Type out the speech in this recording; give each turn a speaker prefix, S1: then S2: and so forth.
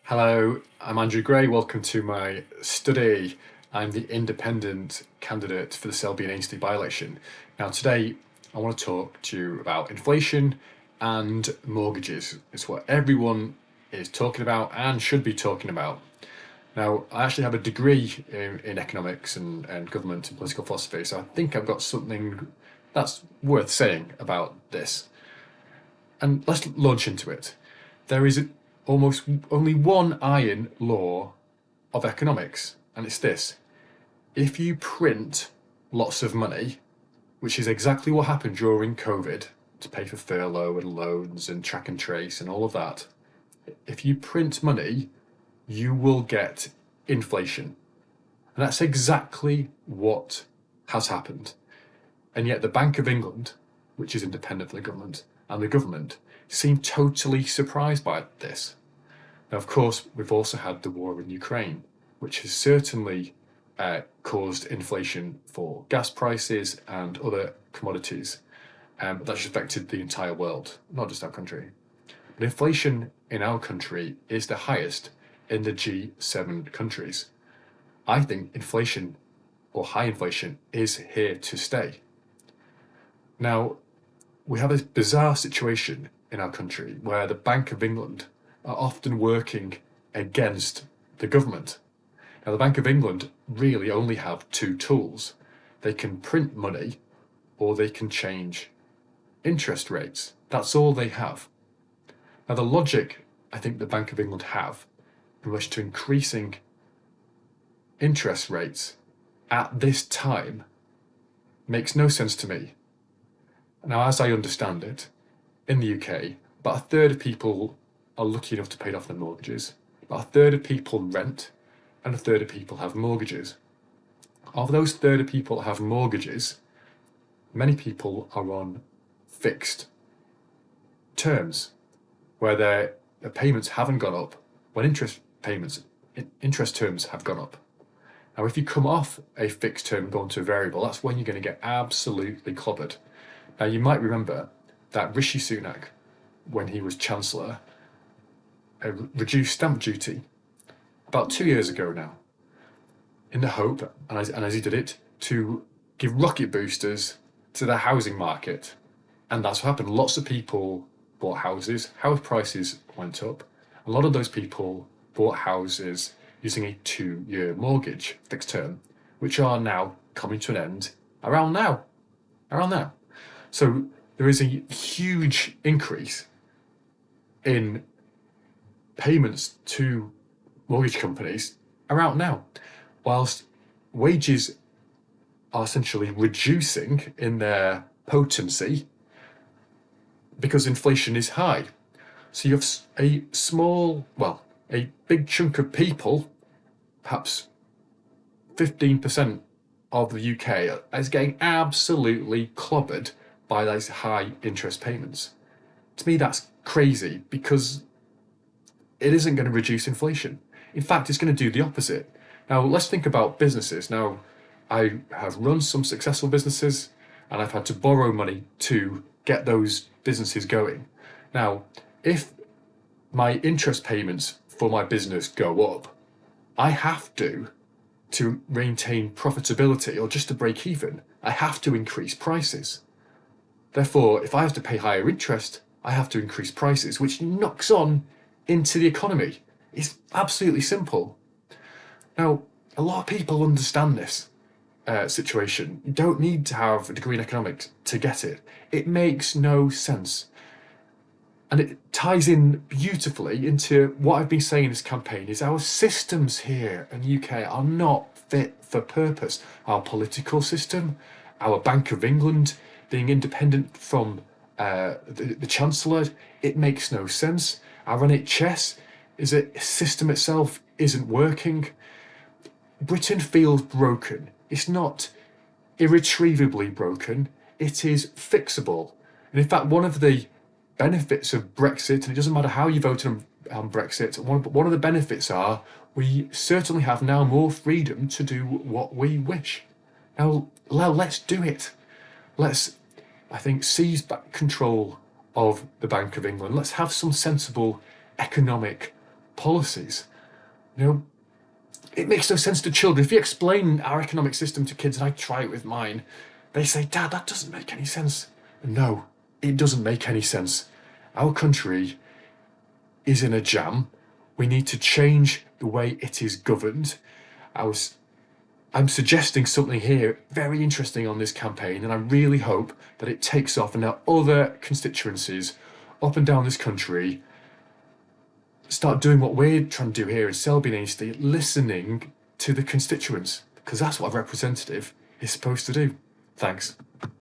S1: Hello, I'm Andrew Gray. Welcome to my study. I'm the independent candidate for the Selby and Ainsty by-election. Now, today I want to talk to you about inflation and mortgages. It's what everyone is talking about and should be talking about. Now, I actually have a degree in economics and government and political philosophy, so I think I've got something that's worth saying about this. And let's launch into it. There is almost only one iron law of economics, and it's this. If you print lots of money, which is exactly what happened during COVID to pay for furlough and loans and track and trace and all of that, if you print money, you will get inflation. And that's exactly what has happened. And yet the Bank of England, which is independent from the government, and the government seem totally surprised by this. Now, of course, we've also had the war in Ukraine, which has certainly caused inflation for gas prices and other commodities. But that's affected the entire world, not just our country. But inflation in our country is the highest in the G7 countries. I think inflation, or high inflation, is here to stay. Now, we have this bizarre situation in our country where the Bank of England are often working against the government. Now, the Bank of England really only have two tools. They can print money or they can change interest rates. That's all they have. Now, the logic I think the Bank of England have in relation to increasing interest rates at this time makes no sense to me. Now, as I understand it, in the UK, about a third of people are lucky enough to pay off their mortgages. About a third of people rent, and a third of people have mortgages. Of those third of people that have mortgages, many people are on fixed terms, where their payments haven't gone up when interest terms have gone up. Now, if you come off a fixed term and go into a variable, that's when you're going to get absolutely clobbered. Now, you might remember that Rishi Sunak, when he was Chancellor, reduced stamp duty about 2 years ago now, in the hope, and as he did it, to give rocket boosters to the housing market. And that's what happened. Lots of people bought houses, house prices went up. A lot of those people bought houses using a 2-year mortgage, fixed term, which are now coming to an end around now. So there is a huge increase in payments to mortgage companies around now, whilst wages are essentially reducing in their potency because inflation is high. So you have a big chunk of people, perhaps 15% of the UK, is getting absolutely clobbered by those high interest payments. To me, that's crazy because it isn't going to reduce inflation. In fact, it's going to do the opposite. Now, let's think about businesses. Now, I have run some successful businesses and I've had to borrow money to get those businesses going. Now, if my interest payments for my business go up, I have to maintain profitability or just to break even, I have to increase prices. Therefore, if I have to pay higher interest, I have to increase prices, which knocks on into the economy. It's absolutely simple. Now, a lot of people understand this situation. You don't need to have a degree in economics to get it. It makes no sense. And it ties in beautifully into what I've been saying in this campaign is our systems here in the UK are not fit for purpose. Our political system, our Bank of England being independent from the Chancellor, it makes no sense. Our NHS is a system itself isn't working. Britain feels broken. It's not irretrievably broken. It is fixable. And in fact, one of the benefits of Brexit, and it doesn't matter how you voted on Brexit, one of the benefits are we certainly have now more freedom to do what we wish. Now, let's do it. Let's, I think, seize back control of the Bank of England. Let's have some sensible economic policies. You know, it makes no sense to children. If you explain our economic system to kids, and I try it with mine, they say, Dad, that doesn't make any sense. No, it doesn't make any sense. Our country is in a jam. We need to change the way it is governed. I'm suggesting something here very interesting on this campaign, and I really hope that it takes off and that other constituencies up and down this country start doing what we're trying to do here in Selby and Ainsty, listening to the constituents, because that's what a representative is supposed to do. Thanks.